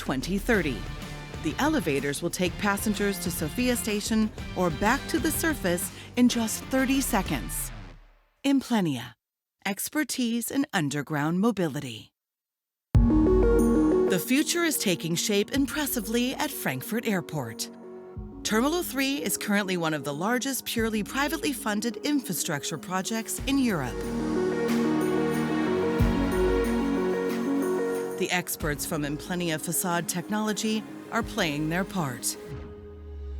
2030. The elevators will take passengers to Sofia Station or back to the surface in just 30 seconds. Implenia, expertise in underground mobility. The future is taking shape impressively at Frankfurt Airport. Terminal 3 is currently one of the largest purely privately funded infrastructure projects in Europe. The experts from Implenia Facade Technology are playing their part.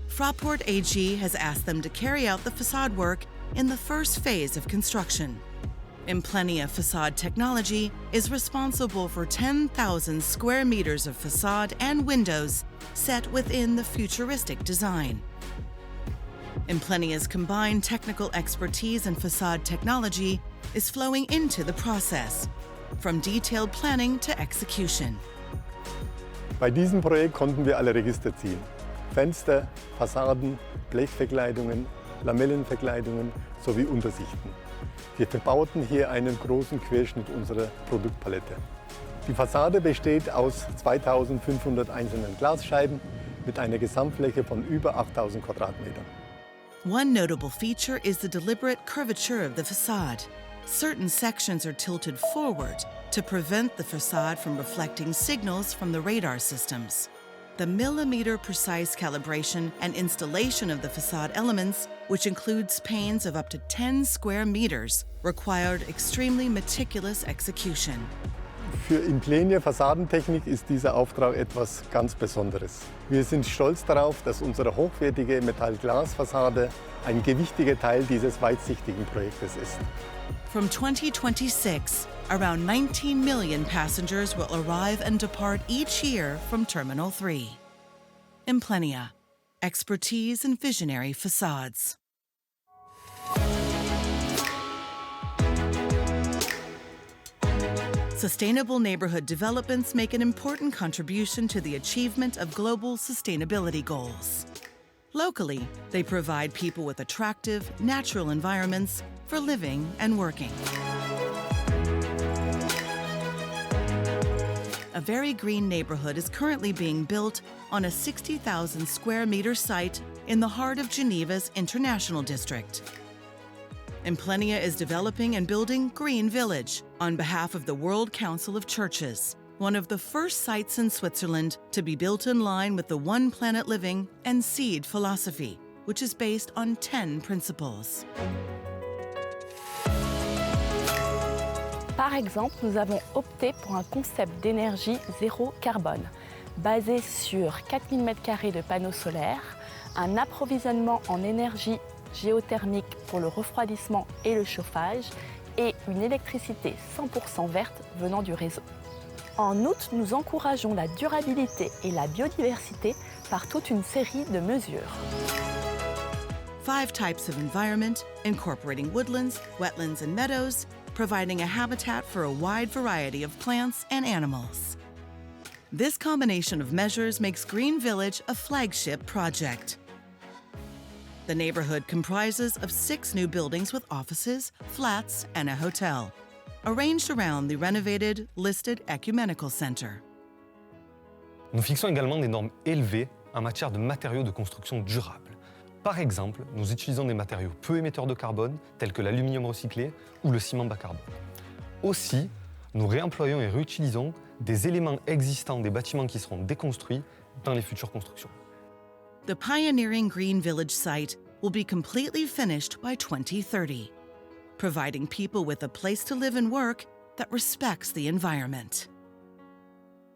Fraport AG has asked them to carry out the facade work in the first phase of construction. Implenia Facade Technology is responsible for 10,000 square meters of facade and windows set within the futuristic design. Implenia's combined technical expertise in facade technology is flowing into the process, from detailed planning to execution. Bei diesem Projekt konnten wir alle Register ziehen. Fenster, Fassaden, Blechverkleidungen, Lamellenverkleidungen sowie Untersichten. Wir verbauten hier einen großen Querschnitt unserer Produktpalette. Die Fassade besteht aus 2500 einzelnen Glasscheiben mit einer Gesamtfläche von über 8000 Quadratmetern. One notable feature is the deliberate curvature of the facade. Certain sections are tilted forward to prevent the facade from reflecting signals from the radar systems. The millimeter-precise calibration and installation of the facade elements, which includes panes of up to 10 square meters, required extremely meticulous execution. Für Implenia Fassadentechnik ist dieser Auftrag etwas ganz Besonderes. Wir sind stolz darauf, dass unsere hochwertige Metallglasfassade ein gewichtiger Teil dieses weitsichtigen Projektes ist. From 2026, around 19 million passengers will arrive and depart each year from Terminal 3. Implenia, expertise in visionary facades. Sustainable neighborhood developments make an important contribution to the achievement of global sustainability goals. Locally, they provide people with attractive, natural environments for living and working. A very green neighborhood is currently being built on a 60,000 square meter site in the heart of Geneva's International District. Implenia is developing and building Green Village on behalf of the World Council of Churches, one of the first sites in Switzerland to be built in line with the One Planet Living and Seed philosophy, which is based on 10 principles. Par exemple, nous avons opté pour un concept d'énergie zéro carbone, basé sur 4000 m² de panneaux solaires, un approvisionnement en énergie géothermique pour le refroidissement et le chauffage, et une électricité 100% verte venant du réseau. En outre, nous encourageons la durabilité et la biodiversité par toute une série de mesures. 5 types of environment, incorporating woodlands, wetlands, and meadows, providing a habitat for a wide variety of plants and animals. This combination of measures makes Green Village a flagship project. The neighborhood comprises of 6 new buildings with offices, flats, and a hotel, arranged around the renovated, listed Ecumenical Center. Nous fixons également des normes élevées en matière de matériaux de construction durables. Par exemple, nous utilisons des matériaux peu émetteurs de carbone, tels que l'aluminium recyclé ou le ciment bas carbone. Aussi, nous réemployons et réutilisons des éléments existants des bâtiments qui seront déconstruits dans les futures constructions. The pioneering Green Village site will be completely finished by 2030, providing people with a place to live and work that respects the environment.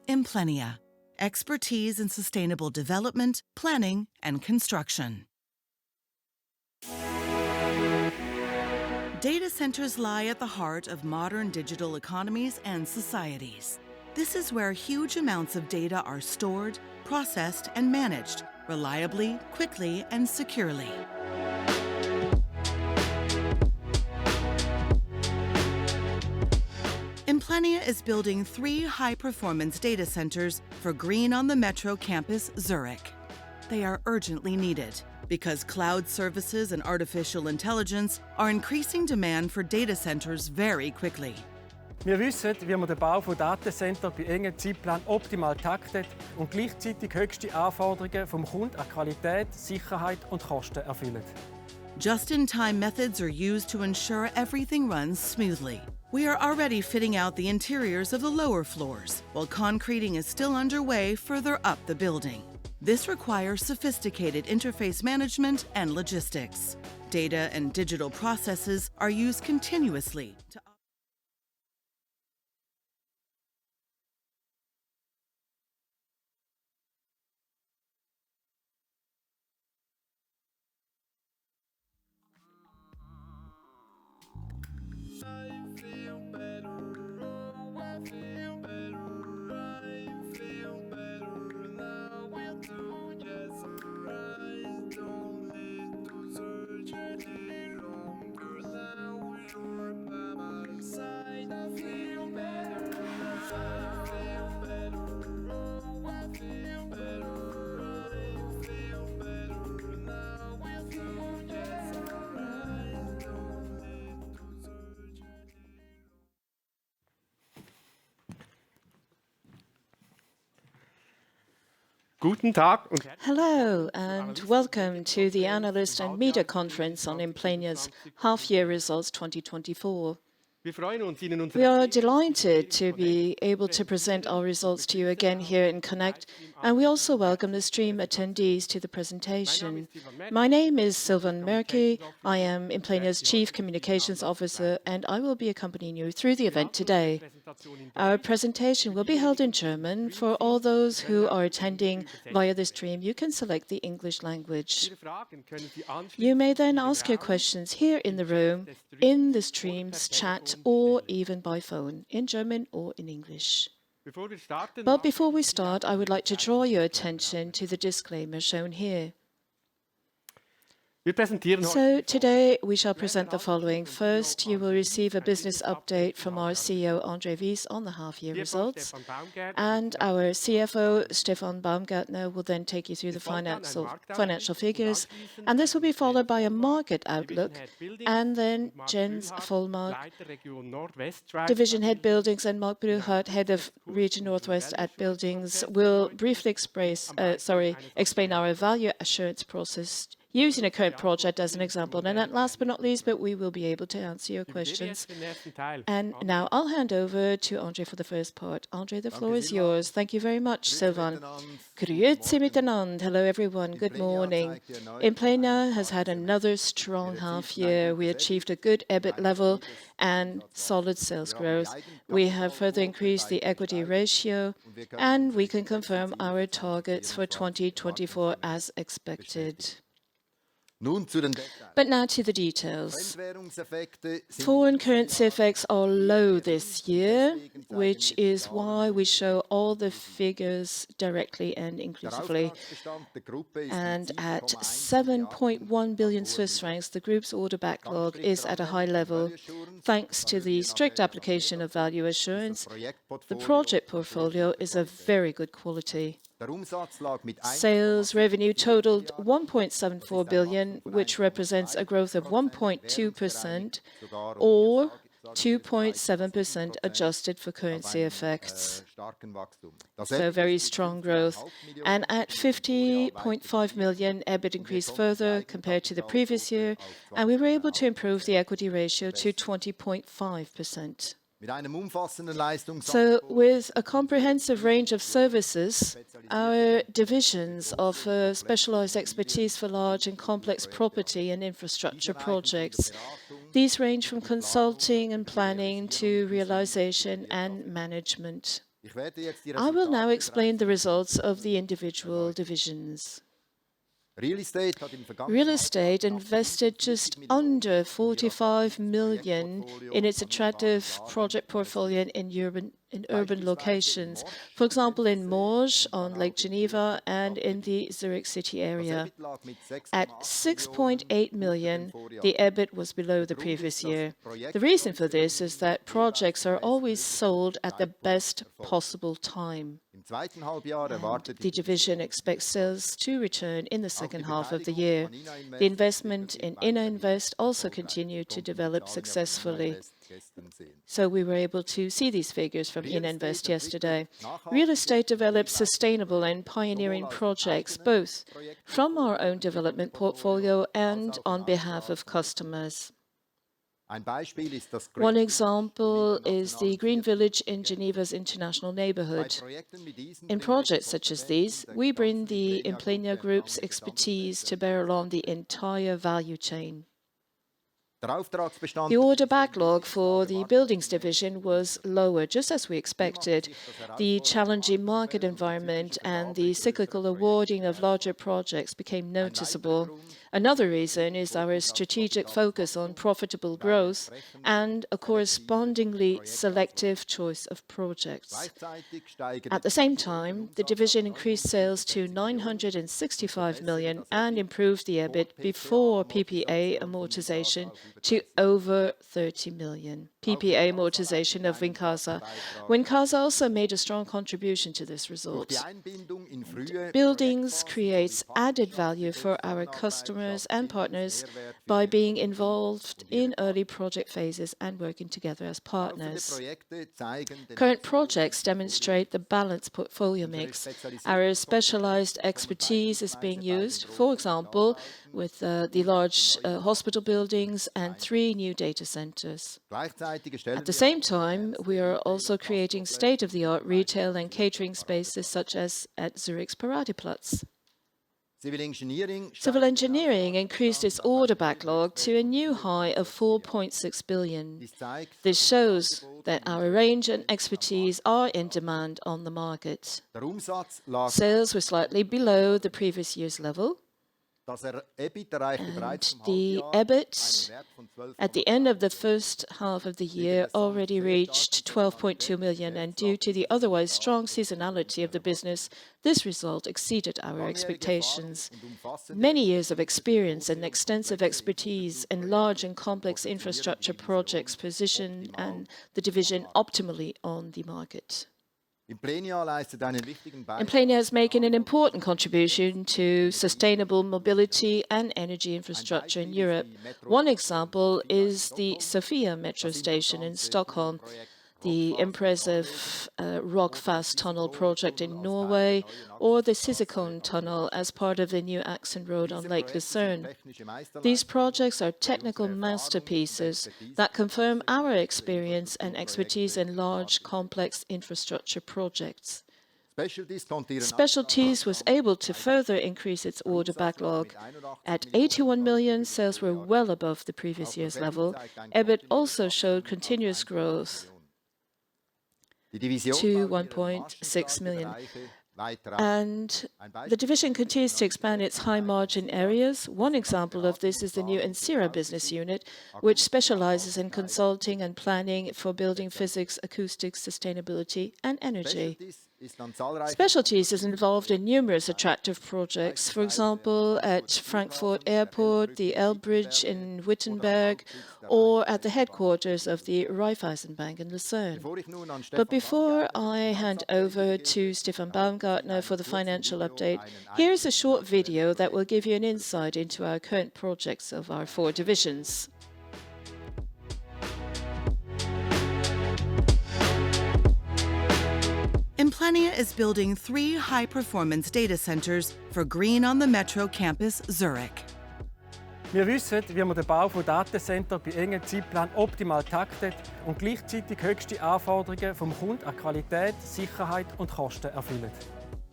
Implenia, expertise in sustainable development, planning, and construction. Data centers lie at the heart of modern digital economies and societies. This is where huge amounts of data are stored, processed, and managed reliably, quickly, and securely. Implenia is building 3 high-performance data centers for Green on the Metro campus, Zurich. They are urgently needed because cloud services and artificial intelligence are increasing demand for data centers very quickly. Wir wissen, wie man den Bau von Datencenter bei engen Zeitplan optimal taktet und gleichzeitig höchste Anforderungen vom Kunden an Qualität, Sicherheit und Kosten erfüllt. Just-in-time methods are used to ensure everything runs smoothly. We are already fitting out the interiors of the lower floors, while concreting is still underway further up the building. This requires sophisticated interface management and logistics. Data and digital processes are used continuously to Guten Tag und Hello and welcome to the Analyst and Media Conference on Implenia's half-year results 2024. wir freuen uns, Ihnen unsere We are delighted to be able to present our results to you again here in Connect, and we also welcome the stream attendees to the presentation. My name is Sylvan Merki. I am Implenia's Chief Communications Officer, and I will be accompanying you through the event today. Our presentation will be held in German. For all those who are attending via the stream, you can select the English language. Fragen können Sie anschließend You may then ask your questions here in the room, in the stream's chat, or even by phone, in German or in English. Bevor wir starten, But before we start, I would like to draw your attention to the disclaimer shown here. wir präsentieren heute So today we shall present the following. First, you will receive a business update from our CEO, André Wyss, on the half-year results. Stefan Baumgärtner, And our CFO, Stefan Baumgärtner, will then take you through the financial figures. And this will be followed by a market outlook. And then Jens Vollmark, Leiter Region Nordwest, Schweiz, Division Head Buildings, and Mark Bruchart, Head of Region Northwest at Buildings, will briefly explain our value assurance process using a current project as an example. And then last but not least, but we will be able to answer your questions. den ersten Teil. And now I'll hand over to André for the first part. André, the floor is yours. Thank you very much, Sylvan. Grüezi miteinander. Hello, everyone. Good morning. Implenia has had another strong half year. We achieved a good EBIT level and solid sales growth. We have further increased the equity ratio, and we can confirm our targets for 2024 as expected. But now to the details. Foreign currency effects are low this year, which is why we show all the figures directly and inclusively. And at 7.1 billion Swiss francs, the group's order backlog is at a high level. Thanks to the strict application of value assurance, the project portfolio is of very good quality. Sales revenue totaled 1.74 billion, which represents a growth of 1.2% or 2.7% adjusted for currency effects. So very strong growth. And at 50.5 million, EBIT increased further compared to the previous year, and we were able to improve the equity ratio to 20.5%. So with a comprehensive range of services, our divisions offer specialized expertise for large and complex property and infrastructure projects. These range from consulting and planning to realization and management. I will now explain the results of the individual divisions. Real estate invested just under 45 million in its attractive project portfolio in urban locations. For example, in Morges on Lake Geneva and in the Zurich city area. At 6.8 million, the EBIT was below the previous year. The reason for this is that projects are always sold at the best possible time. And the division expects sales to return in the second half of the year. The investment in Inner Invest also continued to develop successfully. So we were able to see these figures from Ininvest yesterday. Real estate develops sustainable and pioneering projects, both from our own development portfolio and on behalf of customers. One example is the Green Village in Geneva's international neighborhood. In projects such as these, we bring the Implenia Group's expertise to bear along the entire value chain. The order backlog for the buildings division was lower, just as we expected. The challenging market environment and the cyclical awarding of larger projects became noticeable. Another reason is our strategic focus on profitable growth and a correspondingly selective choice of projects. At the same time, the division increased sales to 965 million and improved the EBIT before PPA amortization to over 30 million. PPA amortization of Wincasa. Wincasa also made a strong contribution to this result. Buildings creates added value for our customers and partners by being involved in early project phases and working together as partners. Current projects demonstrate the balanced portfolio mix. Our specialized expertise is being used, for example, with the large hospital buildings and 3 new data centers. At the same time, we are also creating state-of-the-art retail and catering spaces such as at Zurich's Paradeplatz. Civil engineering increased its order backlog to a new high of 4.6 billion. This shows that our range and expertise are in demand on the market. Sales were slightly below the previous year's level. And the EBIT at the end of the first half of the year already reached 12.2 million, and due to the otherwise strong seasonality of the business, this result exceeded our expectations. Many years of experience and extensive expertise in large and complex infrastructure projects position and the division optimally on the market. Implenia is making an important contribution to sustainable mobility and energy infrastructure in Europe. One example is the Sofia metro station in Stockholm, the impressive Rockfast tunnel project in Norway, or the Sisikon tunnel as part of the new accent road on Lake Lucerne. These projects are technical masterpieces that confirm our experience and expertise in large, complex infrastructure projects. Specialties was able to further increase its order backlog. At 81 million, sales were well above the previous year's level. EBIT also showed continuous growth to 1.6 million. And the division continues to expand its high-margin areas. One example of this is the new Interim business unit, which specializes in consulting and planning for building physics, acoustics, sustainability, and energy. Specialties is involved in numerous attractive projects, for example, at Frankfurt Airport, the Elbridge in Wittenberg, or at the headquarters of the Raiffeisen Bank in Lucerne. But before I hand over to Stefan Baumgartner for the financial update, here's a short video that will give you an insight into our current projects of our 4 divisions. Implenia is building 3 high-performance data centers for Green on the Metro campus Zurich. Wir wissen, wie man den Bau von Datacenter bei engem Zeitplan optimal taktet und gleichzeitig höchste Anforderungen vom Kunden an Qualität, Sicherheit und Kosten erfüllt.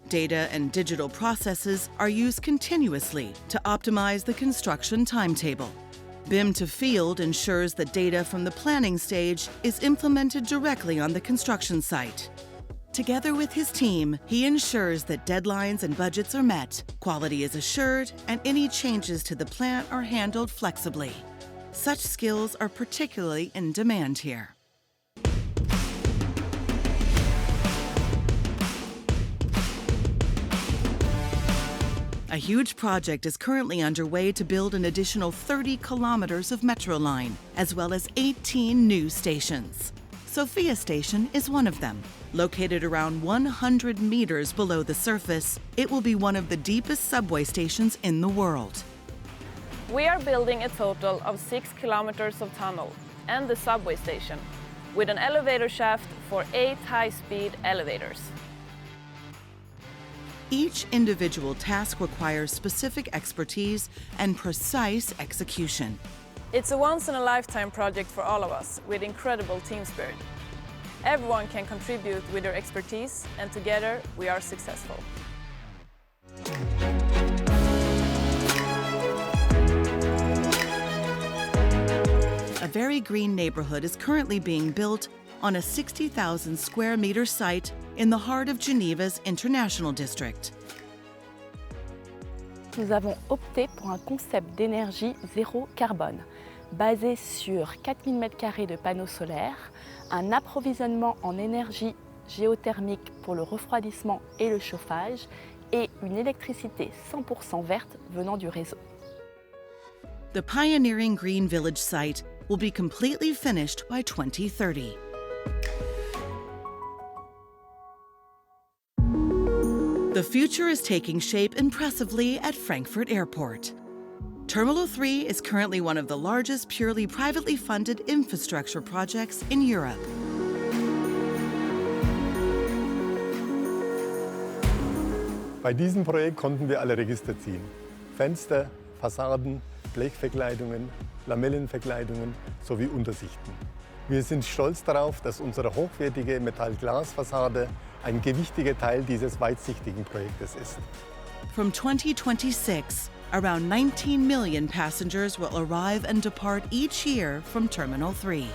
Data and digital processes are used continuously to optimize the construction timetable. BIM to Field ensures that data from the planning stage is implemented directly on the construction site. Together with his team, he ensures that deadlines and budgets are met, quality is assured, and any changes to the plant are handled flexibly. Such skills are particularly in demand here. A huge project is currently underway to build an additional 30 kilometers of metro line, as well as 18 new stations. Sofia Station is one of them. Located around 100 meters below the surface, it will be one of the deepest subway stations in the world. We are building a total of 6 kilometers of tunnel. and the subway station, with an elevator shaft for 8 high-speed elevators. Each individual task requires specific expertise and precise execution. It's a once-in-a-lifetime project for all of us, with incredible team spirit. Everyone can contribute with their expertise, and together we are successful. A very green neighborhood is currently being built on a 60,000 square meter site in the heart of Geneva's International District. Nous avons opté pour un concept d'énergie zéro carbone, basé sur 4000 m² de panneaux solaires, un approvisionnement en énergie géothermique pour le refroidissement et le chauffage, et une électricité 100% verte venant du réseau. The pioneering Green Village site will be completely finished by 2030. The future is taking shape impressively at Frankfurt Airport. Terminal 3 is currently one of the largest purely privately funded infrastructure projects in Europe. Bei diesem Projekt konnten wir alle Register ziehen. Fenster, Fassaden, Blechverkleidungen, Lamellenverkleidungen sowie Untersichten. Wir sind stolz darauf, dass unsere hochwertige Metallglasfassade ein gewichtiger Teil dieses weitsichtigen Projektes ist. From 2026, around 19 million passengers will arrive and depart each year from Terminal 3.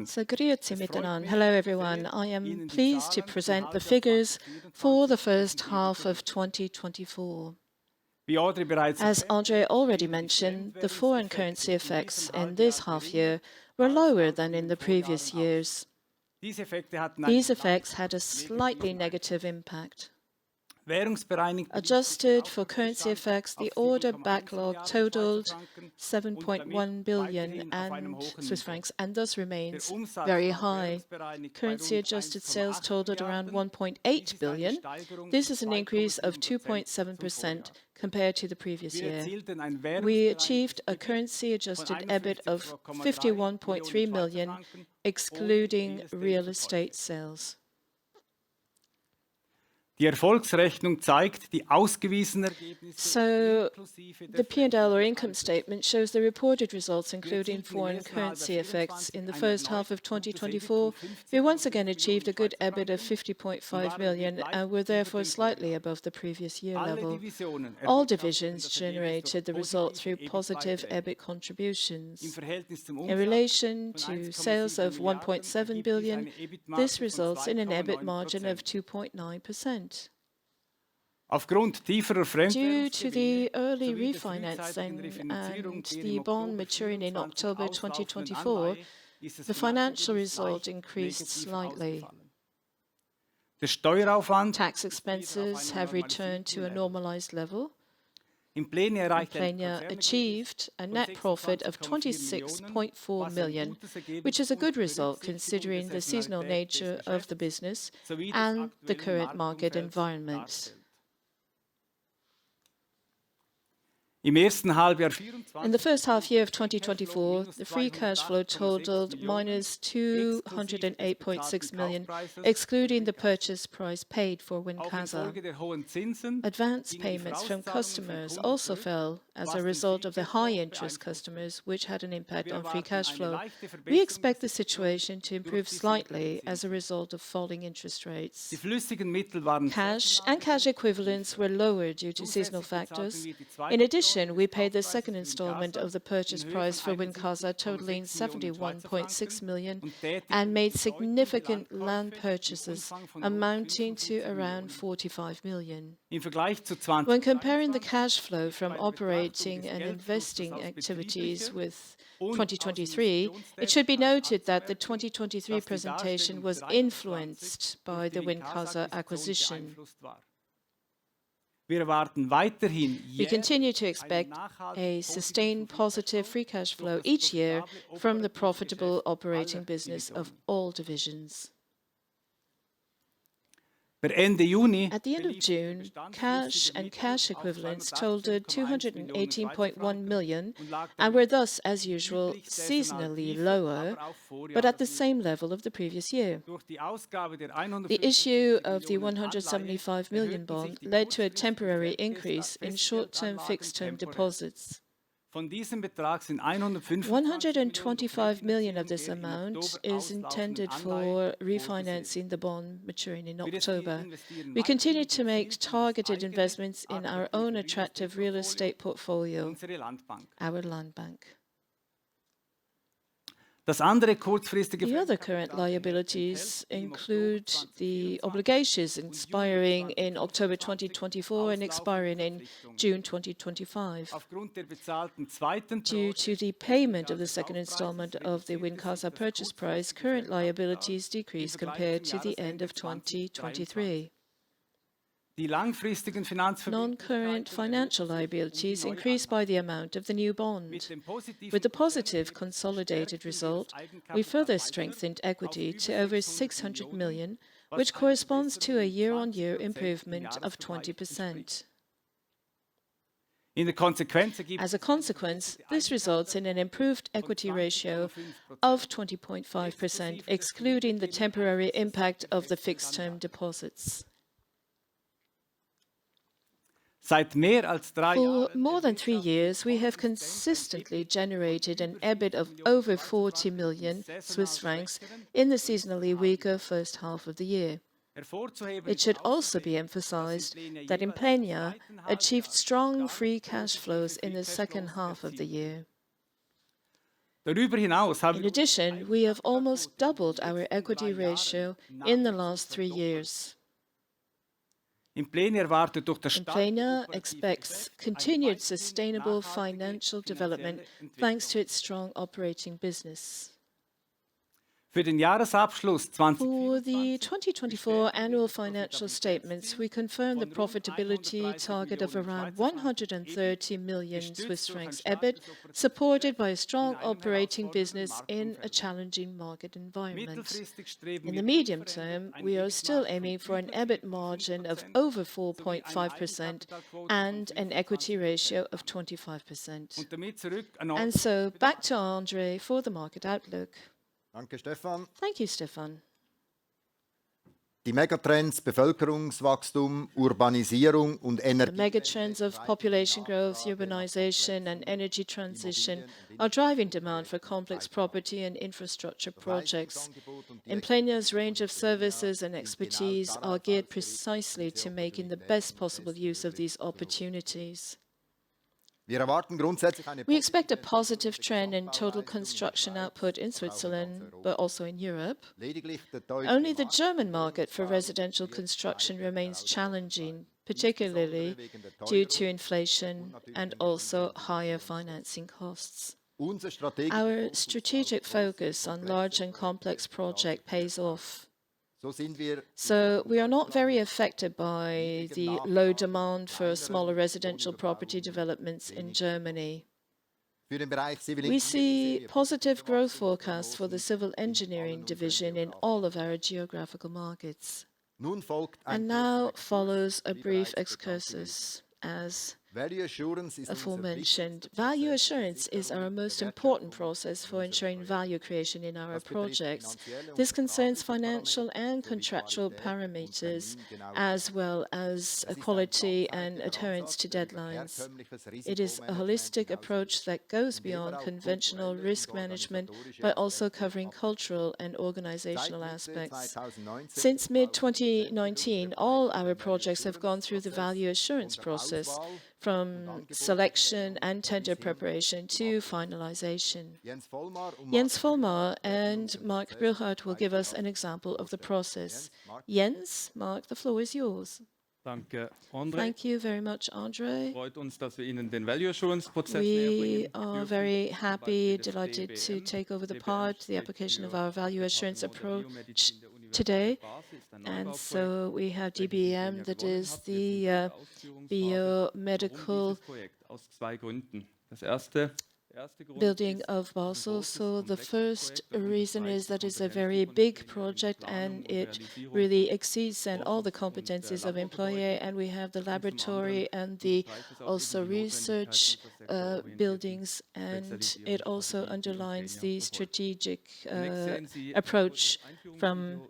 So, grüezi miteinander. Hello, everyone. I am pleased to present the figures for the first half of 2024. As André already mentioned, the foreign currency effects in this half year were lower than in the previous years. These effects had a slightly negative impact. Adjusted for currency effects, the order backlog totaled 7.1 billion Swiss francs and thus remains very high. Currency-adjusted sales totaled around 1.8 billion. This is an increase of 2.7% compared to the previous year. We achieved a currency-adjusted EBIT of 51.3 million, excluding real estate sales. Die Erfolgsrechnung zeigt die ausgewiesenen Ergebnisse. So, the P&L or income statement shows the reported results, including foreign currency effects. In the first half of 2024, we once again achieved a good EBIT of 50.5 million and were therefore slightly above the previous year level. All divisions generated the result through positive EBIT contributions. In relation to sales of 1.7 billion, this results in an EBIT margin of 2.9%. Due to the early refinancing and the bond maturing in October 2024, the financial result increased slightly. Tax expenses have returned to a normalized level. Implenia achieved a net profit of 26.4 million, which is a good result considering the seasonal nature of the business and the current market environment. In the first half year of 2024, the free cash flow totaled minus 208.6 million, excluding the purchase price paid for Wincasa. Advance payments from customers also fell as a result of the high-interest customers, which had an impact on free cash flow. We expect the situation to improve slightly as a result of falling interest rates. Cash and cash equivalents were lower due to seasonal factors. In addition, we paid the second installment of the purchase price for Wincasa, totaling 71.6 million, and made significant land purchases amounting to around 45 million. When comparing the cash flow from operating and investing activities with 2023, it should be noted that the 2023 presentation was influenced by the Wincasa acquisition. We continue to expect a sustained positive free cash flow each year from the profitable operating business of all divisions. Per Ende Juni At the end of June, cash and cash equivalents totaled 218.1 million and were thus, as usual, seasonally lower, but at the same level of the previous year. The issue of the 175 million bond led to a temporary increase in short-term fixed-term deposits. 125 million of this amount is intended for refinancing the bond maturing in October. We continue to make targeted investments in our own attractive real estate portfolio, our land bank. The other current liabilities include the obligations expiring in October 2024 and expiring in June 2025. Due to the payment of the second installment of the Wincasa purchase price, current liabilities decreased compared to the end of 2023. Non-current financial liabilities increased by the amount of the new bond. With the positive consolidated result, we further strengthened equity to over 600 million, which corresponds to a year-on-year improvement of 20%. As a consequence, this results in an improved equity ratio of 20.5%, excluding the temporary impact of the fixed-term deposits. For more than 3 years, we have consistently generated an EBIT of over 40 million Swiss francs in the seasonally weaker first half of the year. It should also be emphasized that Implenia achieved strong free cash flows in the second half of the year. In addition, we have almost doubled our equity ratio in the last 3 years. Implenia expects continued sustainable financial development thanks to its strong operating business. For the 2024 annual financial statements, we confirm the profitability target of around 130 million Swiss francs EBIT, supported by a strong operating business in a challenging market environment. In the medium term, we are still aiming for an EBIT margin of over 4.5% and an equity ratio of 25%. And so back to André for the market outlook. Danke, Stefan. Thank you, Stefan. Die Megatrends Bevölkerungswachstum, Urbanisierung und Energie. The megatrends of population growth, urbanization, and energy transition are driving demand for complex property and infrastructure projects. Implenia's range of services and expertise are geared precisely to making the best possible use of these opportunities. We expect a positive trend in total construction output in Switzerland, but also in Europe. Only the German market for residential construction remains challenging, particularly due to inflation and also higher financing costs. Our strategic focus on large and complex projects pays off. So we are not very affected by the low demand for smaller residential property developments in Germany. We see positive growth forecasts for the civil engineering division in all of our geographical markets. And now follows a brief excursus as aforementioned. Value assurance is our most important process for ensuring value creation in our projects. This concerns financial and contractual parameters, as well as quality and adherence to deadlines. It is a holistic approach that goes beyond conventional risk management by also covering cultural and organizational aspects. Since mid-2019, all our projects have gone through the value assurance process, from selection and tender preparation to finalization. Jens Vollmar and Mark Brilhart will give us an example of the process. Jens, Mark, the floor is yours. Thank you very much, André. We are very happy, delighted to take over the application of our value assurance approach today. And so we have DBM, that is the biomedical building of Basel. So the first reason is that it's a very big project and it really exceeds all the competencies of Implenia, and we have the laboratory and the also research buildings, and it also underlines the strategic approach from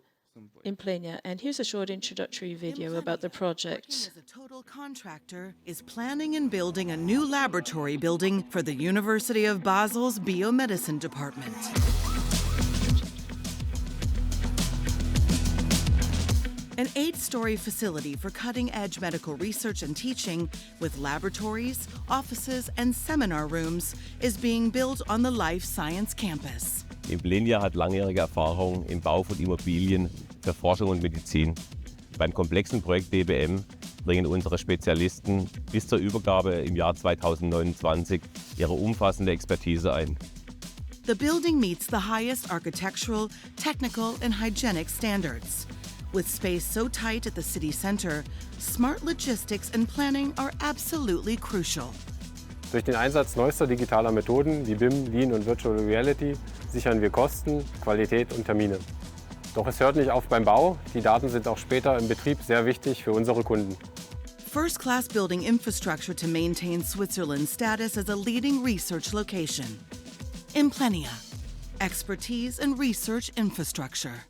Implenia. And here's a short introductory video about the project. As a total contractor, is planning and building a new laboratory building for the University of Basel's Biomedicine Department. An 8-story facility for cutting-edge medical research and teaching with laboratories, offices, and seminar rooms is being built on the Life Science Campus. Implenia hat langjährige Erfahrung im Bau von Immobilien für Forschung und Medizin. Beim komplexen Projekt DBM bringen unsere Spezialisten bis zur Übergabe im Jahr 2029 ihre umfassende Expertise ein. The building meets the highest architectural, technical, and hygienic standards. With space so tight at the city center, smart logistics and planning are absolutely crucial. Durch den Einsatz neuester digitaler Methoden wie BIM, Lean und Virtual Reality sichern wir Kosten, Qualität und Termine. Doch es hört nicht auf beim Bau. Die Daten sind auch später im Betrieb sehr wichtig für unsere Kunden. First-class building infrastructure to maintain Switzerland's status as a leading research location. Implenia, expertise in research infrastructure.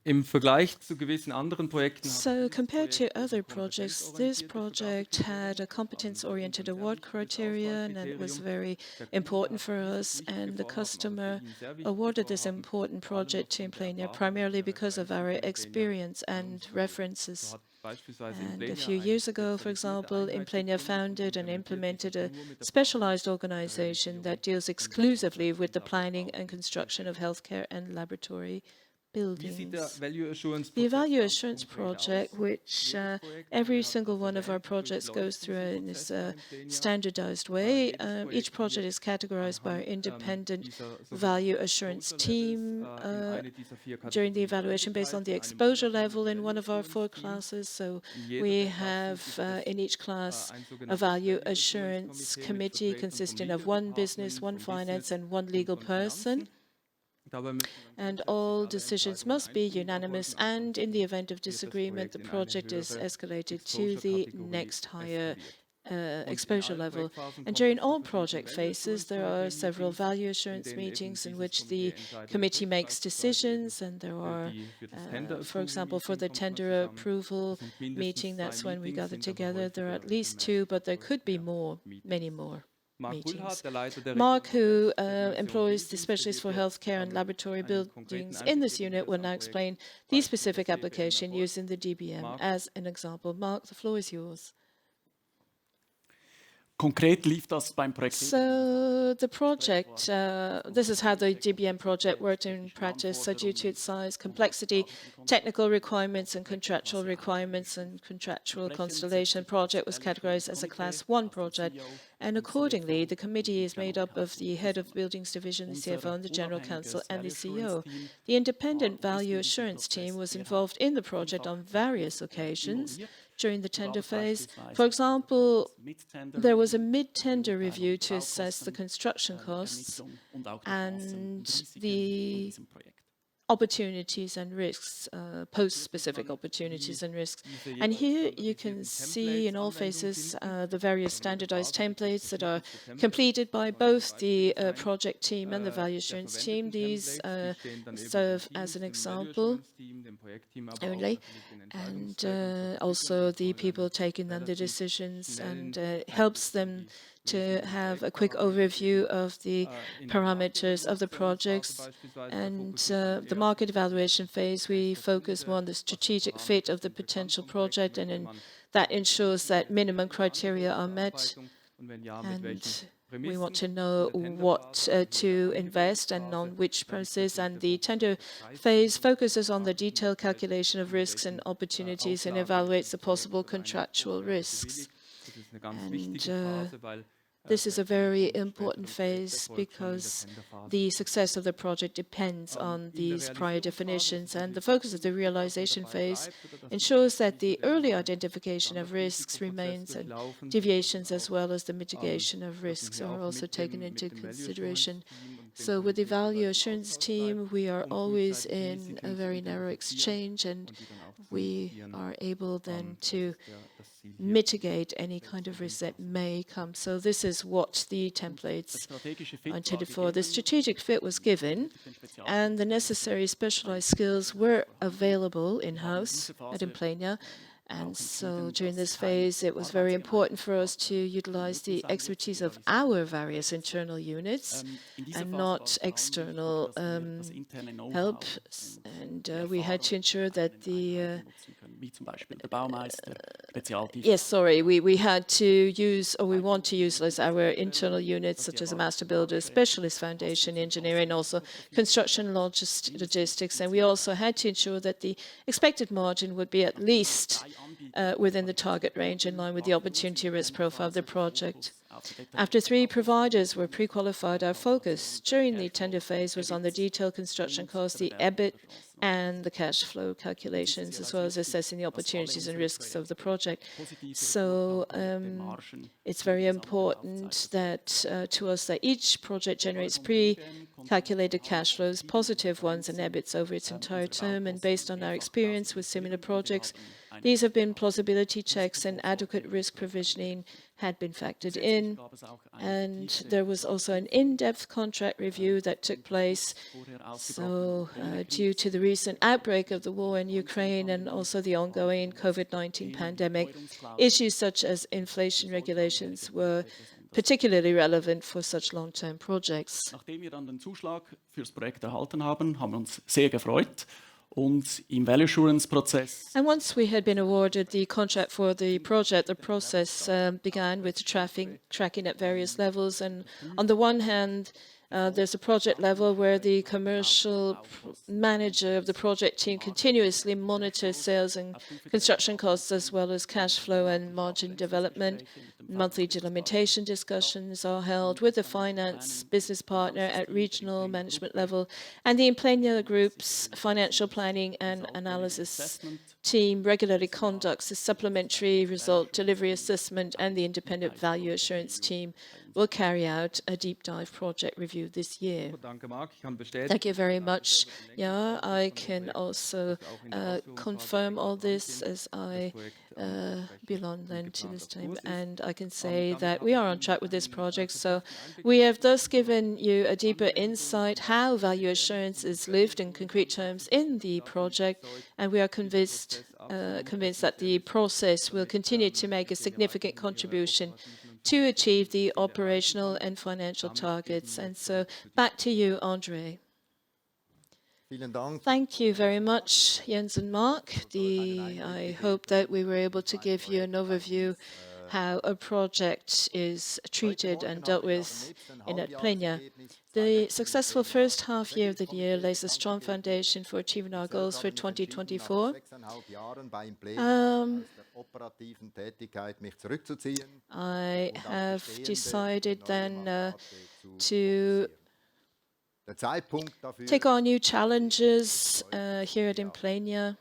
Im Vergleich zu gewissen anderen Projekten. So compared to other projects, this project had a competence-oriented award criterion, and it was very important for us, and the customer awarded this important project to Implenia primarily because of our experience and references. And a few years ago, for example, Implenia founded and implemented a specialized organization that deals exclusively with the planning and construction of healthcare and laboratory buildings. The value assurance project, which every single one of our projects goes through in this standardized way. Each project is categorized by our independent value assurance team during the evaluation based on the exposure level in one of our 4 classes. So we have in each class a value assurance committee consisting of 1 business, 1 finance, and 1 legal person. And all decisions must be unanimous, and in the event of disagreement, the project is escalated to the next higher exposure level. And during all project phases, there are several value assurance meetings in which the committee makes decisions, and there are, for example, for the tender approval meeting, that's when we gather together. There are at least 2, but there could be more, many more meetings. Mark, who employs the specialist for healthcare and laboratory buildings in this unit, will now explain the specific application using the DBM as an example. Mark, the floor is yours. Konkret lief das beim Projekt. So the project, this is how the DBM project worked in practice. So due to its size, complexity, technical requirements and contractual constellation, project was categorized as a Class 1 project. And accordingly, the committee is made up of the head of buildings division, the CFO, and the general counsel, and the CEO. The independent value assurance team was involved in the project on various occasions during the tender phase. For example, there was a mid-tender review to assess the construction costs and the opportunities and risks, post-specific opportunities and risks. And here you can see in all phases the various standardized templates that are completed by both the project team and the value assurance team. These serve as an example only, and also the people taking then the decisions, and helps them to have a quick overview of the parameters of the projects. And the market evaluation phase, we focus more on the strategic fit of the potential project, and that ensures that minimum criteria are met. And we want to know what to invest and on which process. And the tender phase focuses on the detailed calculation of risks and opportunities and evaluates the possible contractual risks. And This is a very important phase because the success of the project depends on these prior definitions, and the focus of the realization phase ensures that the early identification of risks remains, and deviations as well as the mitigation of risks are also taken into consideration. So with the value assurance team, we are always in a very narrow exchange, and we are able then to mitigate any kind of risk that may come. So this is what the templates are intended for. The strategic fit was given, and the necessary specialized skills were available in-house at Implenia. And so during this phase, it was very important for us to utilize the expertise of our various internal units and not external help. And we had to ensure that the we had to use, or we want to utilize our internal units, such as a master builder, specialist foundation engineering, also construction logistics. And we also had to ensure that the expected margin would be at least within the target range, in line with the opportunity risk profile of the project. After 3 providers were pre-qualified, our focus during the tender phase was on the detailed construction costs, the EBIT, and the cash flow calculations, as well as assessing the opportunities and risks of the project. So it's very important that to us that each project generates pre-calculated cash flows, positive ones, and EBITs over its entire term. And based on our experience with similar projects, these have been plausibility checks, and adequate risk provisioning had been factored in. And there was also an in-depth contract review that took place. So due to the recent outbreak of the war in Ukraine and also the ongoing COVID-19 pandemic, issues such as inflation regulations were particularly relevant for such long-term projects. Nachdem wir dann den Zuschlag fürs Projekt erhalten haben, haben wir uns sehr gefreut. And once we had been awarded the contract for the project, the process began with tracking at various levels. And on the one hand, there's a project level where the commercial manager of the project team continuously monitors sales and construction costs, as well as cash flow and margin development. Monthly delimitation discussions are held with the finance business partner at regional management level, and the Implenia Group's financial planning and analysis team regularly conducts a supplementary result delivery assessment, and the independent value assurance team will carry out a deep dive project review this year. Thank you very much. Yeah, I can also confirm all this, as I belong then to this team, and I can say that we are on track with this project. So we have thus given you a deeper insight how value assurance is lived in concrete terms in the project, and we are convinced that the process will continue to make a significant contribution to achieve the operational and financial targets. And so back to you, André. Thank you very much, Jens and Mark. I hope that we were able to give you an overview how a project is treated and dealt with in Implenia. The successful first half year of the year lays a strong foundation for achieving our goals for 2024. I have decided then to take on new challenges here at Implenia,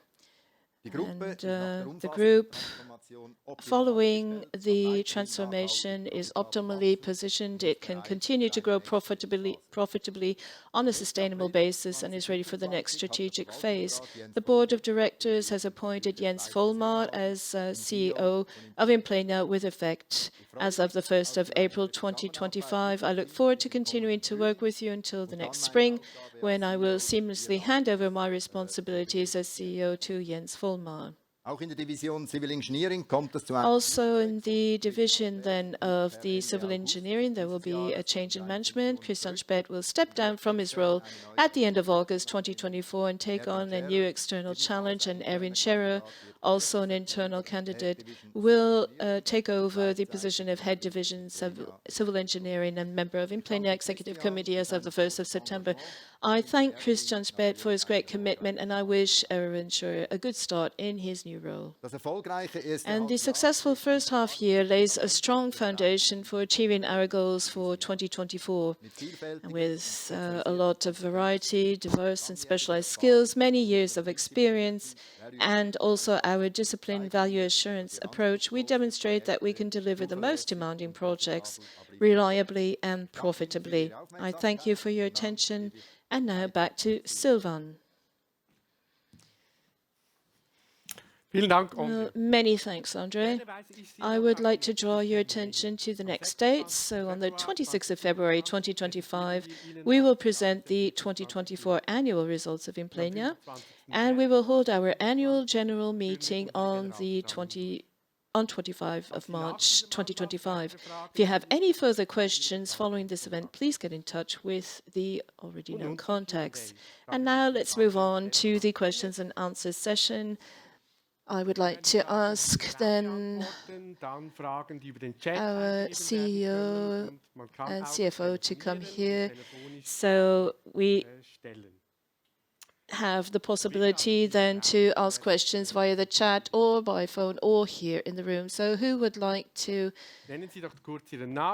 and the group, following the transformation, is optimally positioned. It can continue to grow profitably on a sustainable basis and is ready for the next strategic phase. The board of directors has appointed Jens Vollmar as CEO of Implenia with effect as of the 1st of April 2025. I look forward to continuing to work with you until the next spring, when I will seamlessly hand over my responsibilities as CEO to Jens Vollmar. Also in the division then of the civil engineering, there will be a change in management. Christian Speth will step down from his role at the end of August 2024 and take on a new external challenge, and Erwin Scherer also an internal candidate, will take over the position of Head Division Civil Engineering and member of Implenia Executive Committee as of the 1st of September. I thank Christian Speth for his great commitment, and I wish Erwin Schur a good start in his new role. And the successful first half year lays a strong foundation for achieving our goals for 2024. And with a lot of variety, diverse and specialized skills, many years of experience, and also our disciplined value assurance approach, we demonstrate that we can deliver the most demanding projects reliably and profitably. I thank you for your attention. And now back to Sylvain. Well, many thanks, Andre. I would like to draw your attention to the next dates. So on the 26th of February 2025, we will present the 2024 annual results of Implenia, and we will hold our annual general meeting on the 25th of March 2025. If you have any further questions following this event, please get in touch with the already known contacts. And now let's move on to the questions and answers session. I would like to ask then our CEO and CFO to come here. So we have the possibility then to ask questions via the chat or by phone or here in the room. So who would like to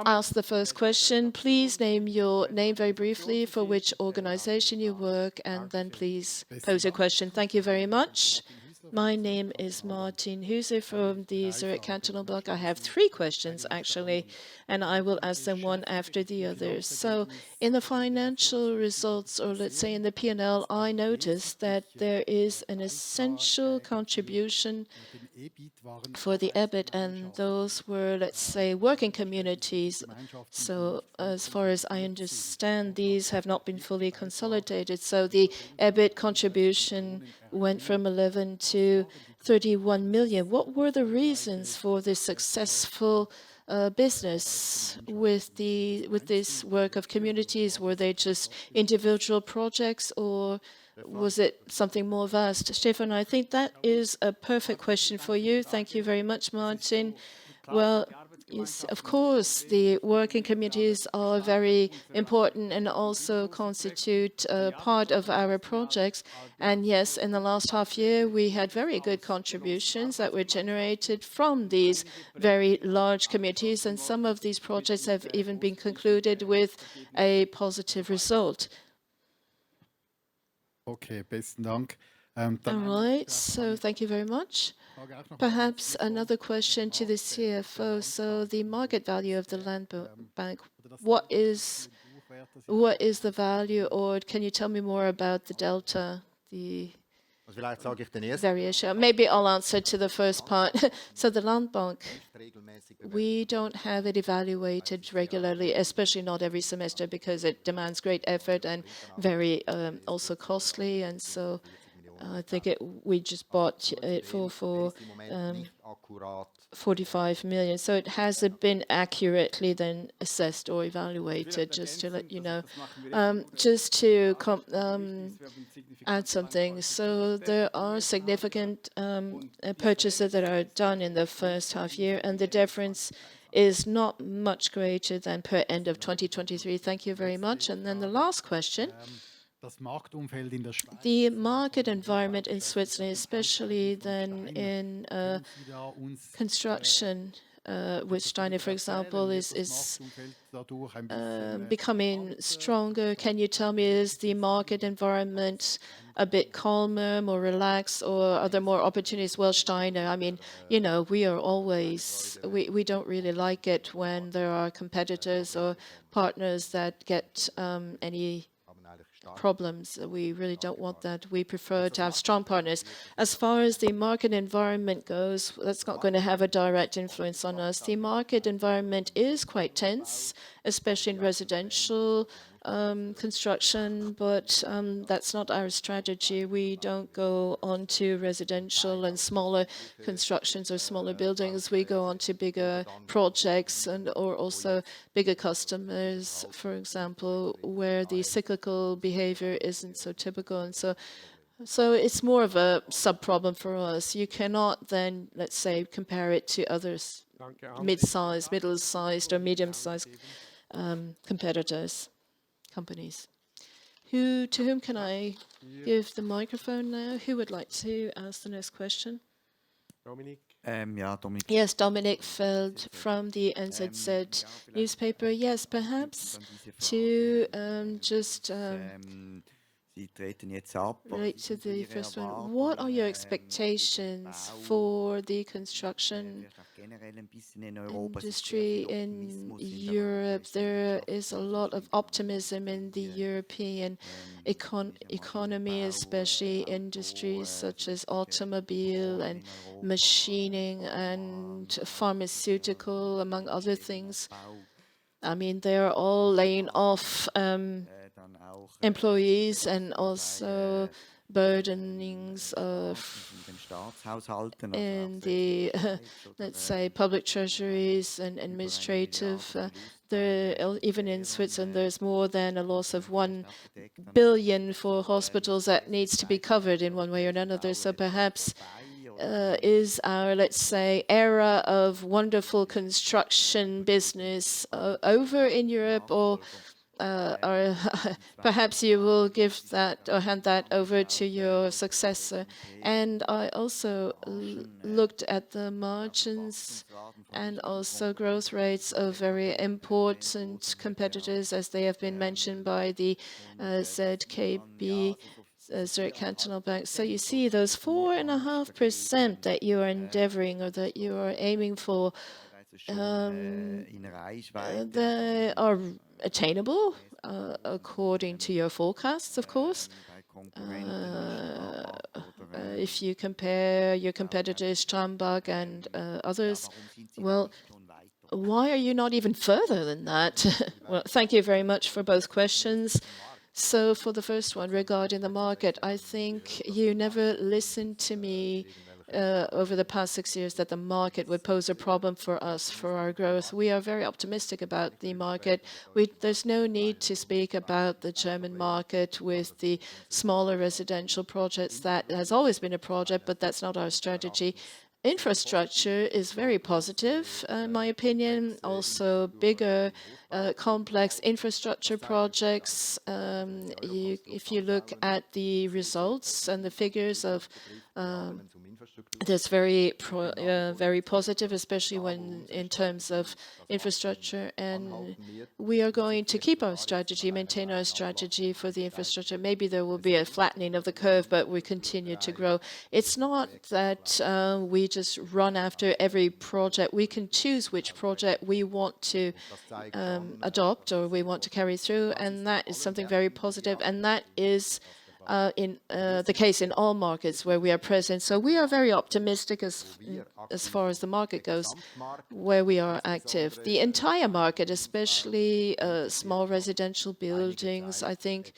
ask the first question? Please name your name very briefly, for which organization you work, and then please pose your question. Thank you very much. My name is Martin Huse from the Zurich Cantonal Bank. I have three questions, actually, and I will ask them one after the other. So in the financial results, or let's say in the P&L, I noticed that there is an essential contribution for the EBIT, and those were, let's say, working communities. So as far as I understand, these have not been fully consolidated. So the EBIT contribution went from 11 to 31 million. What were the reasons for this successful business with this work of communities? Were they just individual projects, or was it something more vast? Stefan, I think that is a perfect question for you. Thank you very much, Martin. Well, yes, of course, the working communities are very important and also constitute part of our projects. And yes, in the last half year, we had very good contributions that were generated from these very large communities. And some of these projects have even been concluded with a positive result. Okay, besten Dank. All right, so thank you very much. Perhaps another question to the CFO. So the market value of the land bank, what is the value, or can you tell me more about the delta, the variation? Maybe I'll answer to the first part. So the land bank, we don't have it evaluated regularly, especially not every semester, because it demands great effort and very also costly. And so I think we just bought it for 45 million. So it hasn't been accurately then assessed or evaluated, just to let you know. Just to add something. So there are significant purchases that are done in the first half year, and the difference is not much greater than per end of 2023. Thank you very much. And then the last question. The market environment in Switzerland, especially then in construction, with Steiner, for example, is becoming stronger. Can you tell me, is the market environment a bit calmer, more relaxed, or are there more opportunities? Well, Steiner, I mean, you know, we don't really like it when there are competitors or partners that get any problems. We really don't want that. We prefer to have strong partners. As far as the market environment goes, that's not going to have a direct influence on us. The market environment is quite tense, especially in residential construction, but that's not our strategy. We don't go on to residential and smaller constructions or smaller buildings. We go on to bigger projects or also bigger customers, for example, where the cyclical behavior isn't so typical. And so So it's more of a sub-problem for us. You cannot then, let's say, compare it to others, mid-sized, middle-sized, or medium-sized competitors, companies. To whom can I give the microphone now? Who would like to ask the next question? Dominic. Yes, Dominic Feld from the NZZ newspaper. Yes, perhaps to just relate to the first one. What are your expectations for the construction industry in Europe? There is a lot of optimism in the European economy, especially industries such as automobile and machining and pharmaceutical, among other things. I mean, they're all laying off employees and also burdenings in the, let's say, public treasuries and administrative. Even in Switzerland, there's more than a loss of 1 billion for hospitals that needs to be covered in one way or another. So perhaps is our, let's say, era of wonderful construction business over in Europe, or perhaps you will give that or hand that over to your successor. And I also looked at the margins and also growth rates of very important competitors, as they have been mentioned by the ZKB, Zurich Cantonal Bank. So you see those 4.5% that you are endeavoring or that you are aiming for, they are attainable according to your forecasts, of course. If you compare your competitors, Strambag and others, well, why are you not even further than that? Well, thank you very much for both questions. So for the first one, regarding the market, I think you never listened to me over the past 6 years that the market would pose a problem for us, for our growth. We are very optimistic about the market. There's no need to speak about the German market with the smaller residential projects. That has always been a project, but that's not our strategy. Infrastructure is very positive, in my opinion. Also, bigger, complex infrastructure projects. If you look at the results and the figures of that's very positive, especially when in terms of infrastructure. And we are going to keep our strategy, maintain our strategy for the infrastructure. Maybe there will be a flattening of the curve, but we continue to grow. It's not that we just run after every project. We can choose which project we want to adopt or we want to carry through, and that is something very positive. And that is in the case in all markets where we are present. So we are very optimistic as far as the market goes, where we are active. The entire market, especially small residential buildings, I think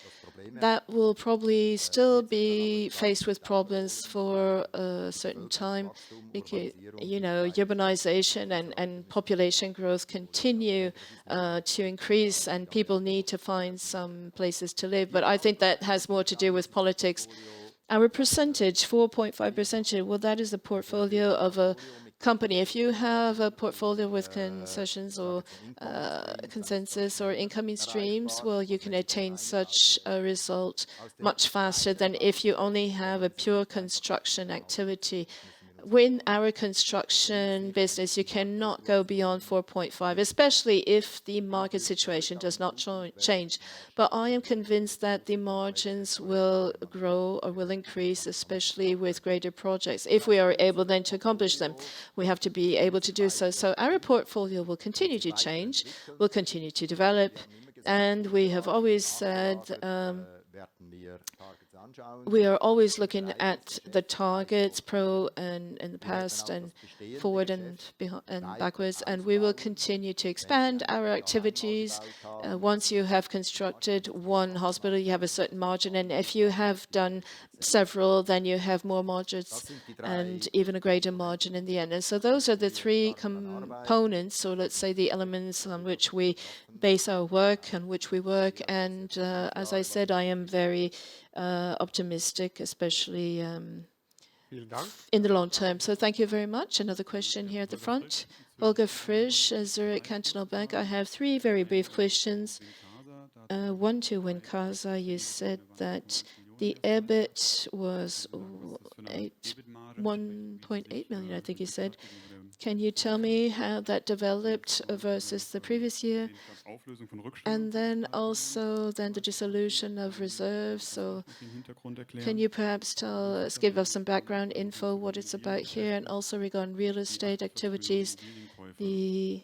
that will probably still be faced with problems for a certain time, because, you know, urbanization and population growth continue to increase, and people need to find some places to live. But I think that has more to do with politics. Our percentage, 4.5%, well, that is the portfolio of a company. If you have a portfolio with concessions or consensus or incoming streams, well, you can attain such a result much faster than if you only have a pure construction activity. With our construction business, you cannot go beyond 4.5, especially if the market situation does not change. But I am convinced that the margins will grow or will increase, especially with greater projects. If we are able then to accomplish them, we have to be able to do so. So our portfolio will continue to change, will continue to develop, and we have always said we are always looking at the targets, pro and in the past and forward and backwards, and we will continue to expand our activities. Once you have constructed one hospital, you have a certain margin, and if you have done several, then you have more margins and even a greater margin in the end. And so those are the three components, or let's say the elements on which we base our work, on which we work. And as I said, I am very optimistic, especially in the long term. So thank you very much. Another question here at the front. Holger Frisch, Zurich Cantonal Bank. I have three very brief questions. One to Wincasa. You said that the EBIT was 1.8 million, I think you said. Can you tell me how that developed versus the previous year? And then also the dissolution of reserves. So can you perhaps give us some background info what it's about here, and also regarding real estate activities, the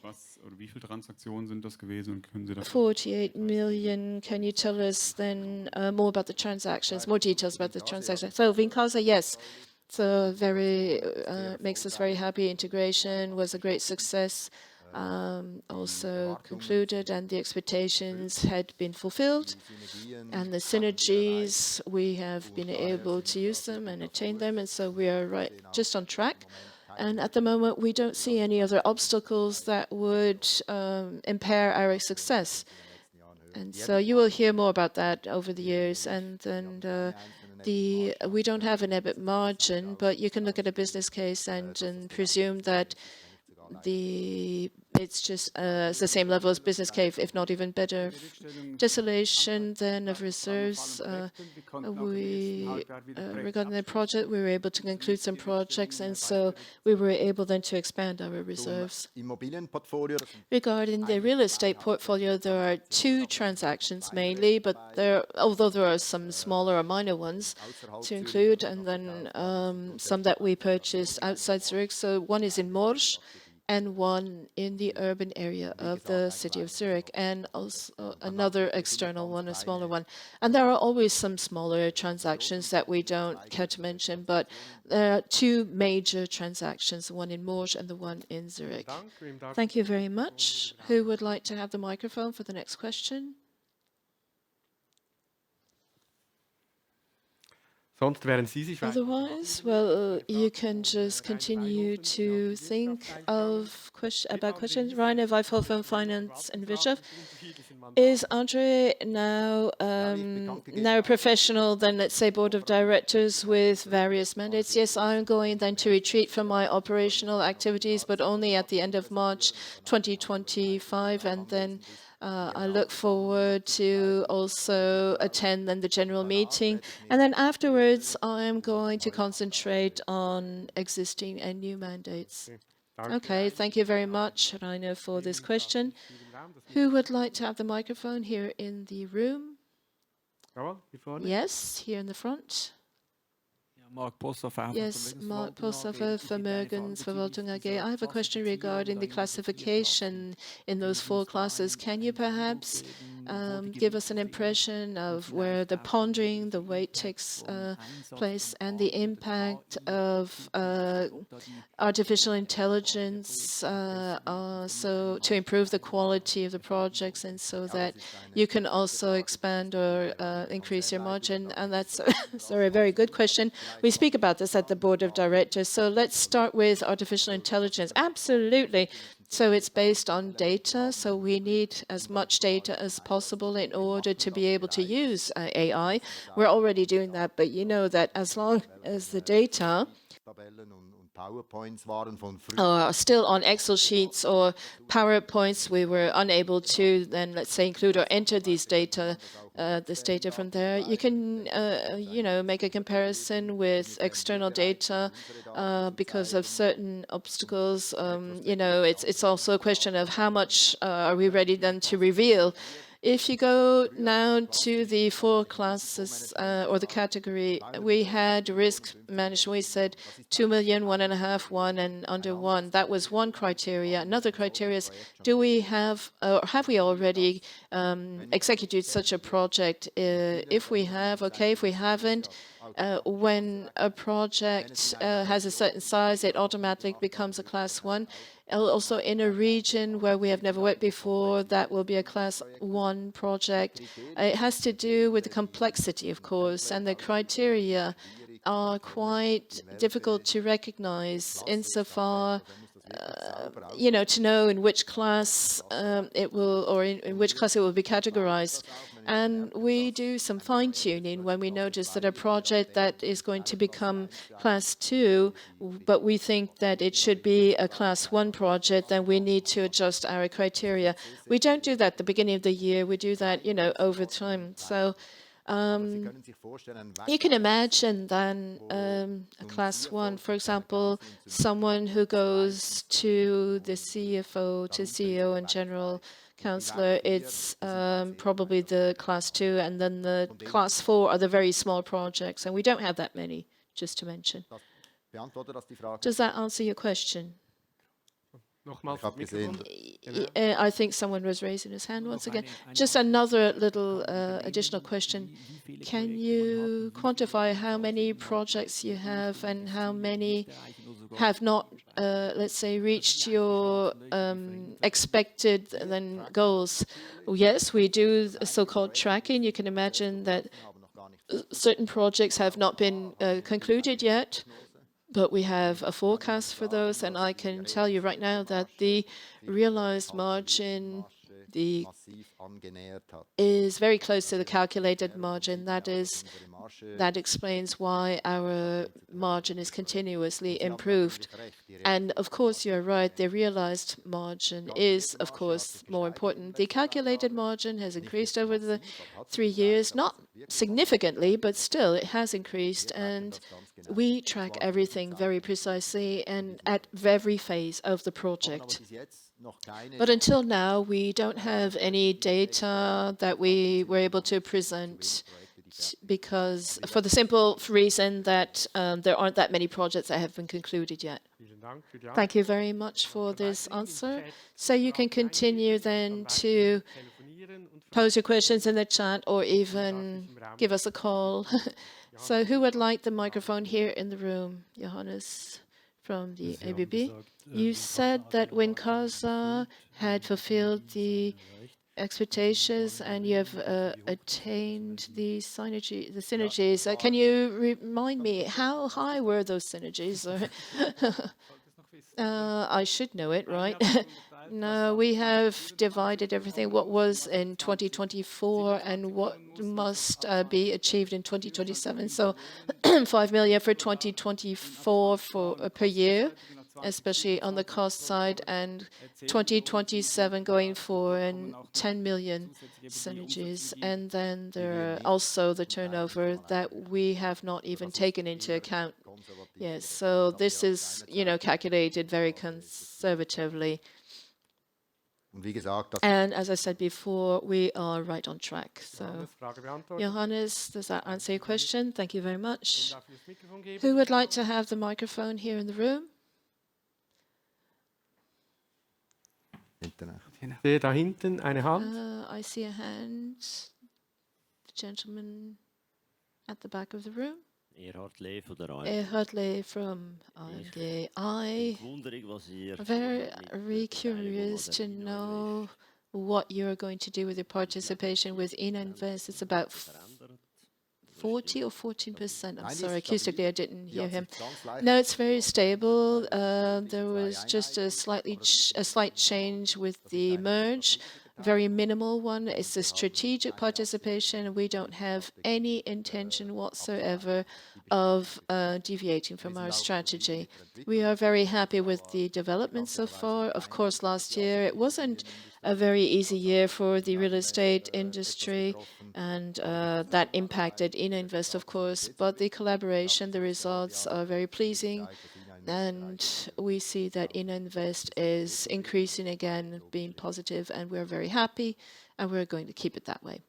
48 million. Can you tell us then more about the transactions, more details about the transactions? So Wincasa, yes. So makes us very happy. Integration was a great success. Also concluded, and the expectations had been fulfilled. And the synergies, we have been able to use them and attain them, and so we are just on track. And at the moment, we don't see any other obstacles that would impair our success. And so you will hear more about that over the years. And then we don't have an EBIT margin, but you can look at a business case and presume that it's just the same level as business case, if not even better. Dissolution then of reserves. Regarding the project, we were able to conclude some projects, and so we were able then to expand our reserves. Regarding the real estate portfolio, there are two transactions mainly, but although there are some smaller or minor ones to include, and then some that we purchased outside Zurich. So one is in Morsch, and one in the urban area of the city of Zurich, and also another external one, a smaller one. And there are always some smaller transactions that we don't care to mention, but there are two major transactions, the one in Morsch and the one in Zurich. Thank you very much. Who would like to have the microphone for the next question? Otherwise, well, you can just continue to think about questions. Rainer Weifhofer, Finance and Wirtschaft. Is Andre now a professional, then let's say board of directors with various mandates? Yes, I'm going then to retreat from my operational activities, but only at the end of March 2025, and then I look forward to also attend then the general meeting. And then afterwards, I'm going to concentrate on existing and new mandates. Okay, thank you very much, Rainer, for this question. Who would like to have the microphone here in the room? Yes, here in the front. Yes, Mark Posthofer, Vermögensverwaltung AG. I have a question regarding the classification in those four classes. Can you perhaps give us an impression of where the pondering, the weight takes place, and the impact of artificial intelligence, so to improve the quality of the projects, and so that you can also expand or increase your margin? And that's sorry, a very good question. We speak about this at the board of directors. So let's start with artificial intelligence. Absolutely. So it's based on data. So we need as much data as possible in order to be able to use AI. We're already doing that, but you know that as long as the data still on Excel sheets or PowerPoints, we were unable to then, let's say, include or enter these data, this data from there. You can, make a comparison with external data because of certain obstacles. It's also a question of how much are we ready then to reveal. If you go now to the four classes or the category, we had risk management. We said 2 million, 1.5, 1, and under 1. That was one criteria. Another criteria is, do we have, or have we already executed such a project? If we have, okay. If we haven't, when a project has a certain size, it automatically becomes a Class 1. Also, in a region where we have never worked before, that will be a Class 1 project. It has to do with the complexity, of course, and the criteria are quite difficult to recognize insofar to know in which class it will, or in which class it will be categorized. And we do some fine-tuning when we notice that a project that is going to become Class 2, but we think that it should be a Class 1 project, then we need to adjust our criteria. We don't do that at the beginning of the year. We do that, over time. So you can imagine then a Class 1, for example, someone who goes to the CFO, to CEO and General Counsellor, it's probably the Class 2, and then the Class 4 are the very small projects, and we don't have that many, just to mention. Does that answer your question? I think someone was raising his hand once again. Just another little additional question. Can you quantify how many projects you have and how many have not, let's say, reached your expected goals? Yes, we do so-called tracking. You can imagine that certain projects have not been concluded yet, but we have a forecast for those, and I can tell you right now that the realized margin is very close to the calculated margin. That explains why our margin is continuously improved. And of course, you're right, the realized margin is, of course, more important. The calculated margin has increased over the 3 years, not significantly, but still it has increased, and we track everything very precisely and at every phase of the project. But until now, we don't have any data that we were able to present, because for the simple reason that there aren't that many projects that have been concluded yet. Thank you very much for this answer. So you can continue then to pose your questions in the chat or even give us a call. So who would like the microphone here in the room? Johannes from the ABB. You said that Wincasa had fulfilled the expectations and you have attained the synergies. Can you remind me, how high were those synergies? I should know it, right? No, we have divided everything, what was in 2024 and what must be achieved in 2027. So 5 million for 2024 per year, especially on the cost side, and 2027 going for 10 million synergies. And then there are also the turnover that we have not even taken into account. Yes, so this is, calculated very conservatively. And as I said before, we are right on track. So, Johannes, does that answer your question? Thank you very much. Who would like to have the microphone here in the room? I see a hand. The gentleman at the back of the room. Erhard Lee from AMG. I'm very curious to know what you're going to do with your participation with Ininvest. It's about 40 or 14%. I'm sorry, acoustically I didn't hear him. No, it's very stable. There was just a slight change with the merge. Very minimal one. It's a strategic participation. We don't have any intention whatsoever of deviating from our strategy. We are very happy with the development so far. Of course, last year it wasn't a very easy year for the real estate industry, and that impacted Ininvest, of course. But the collaboration, the results are very pleasing. And we see that Ininvest is increasing again, being positive, and we're very happy, and we're going to keep it that way.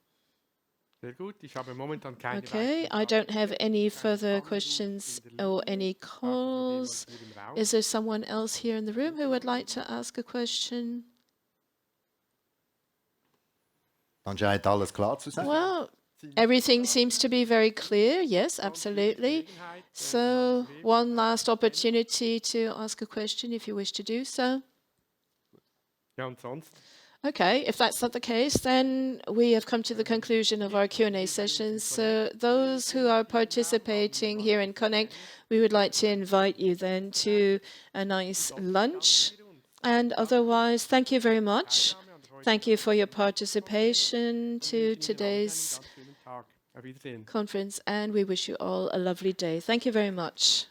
Okay, I don't have any further questions or any calls. Is there someone else here in the room who would like to ask a question? Anscheinend alles klar zu sein. Well, Everything seems to be very clear. Yes, absolutely. So one last opportunity to ask a question if you wish to do so. Ja, und sonst? Okay, if that's not the case, then we have come to the conclusion of our Q&A sessions. So those who are participating here in Connect, we would like to invite you then to a nice lunch. And otherwise, thank you very much. Thank you for your participation to today's conference, and we wish you all a lovely day. Thank you very much.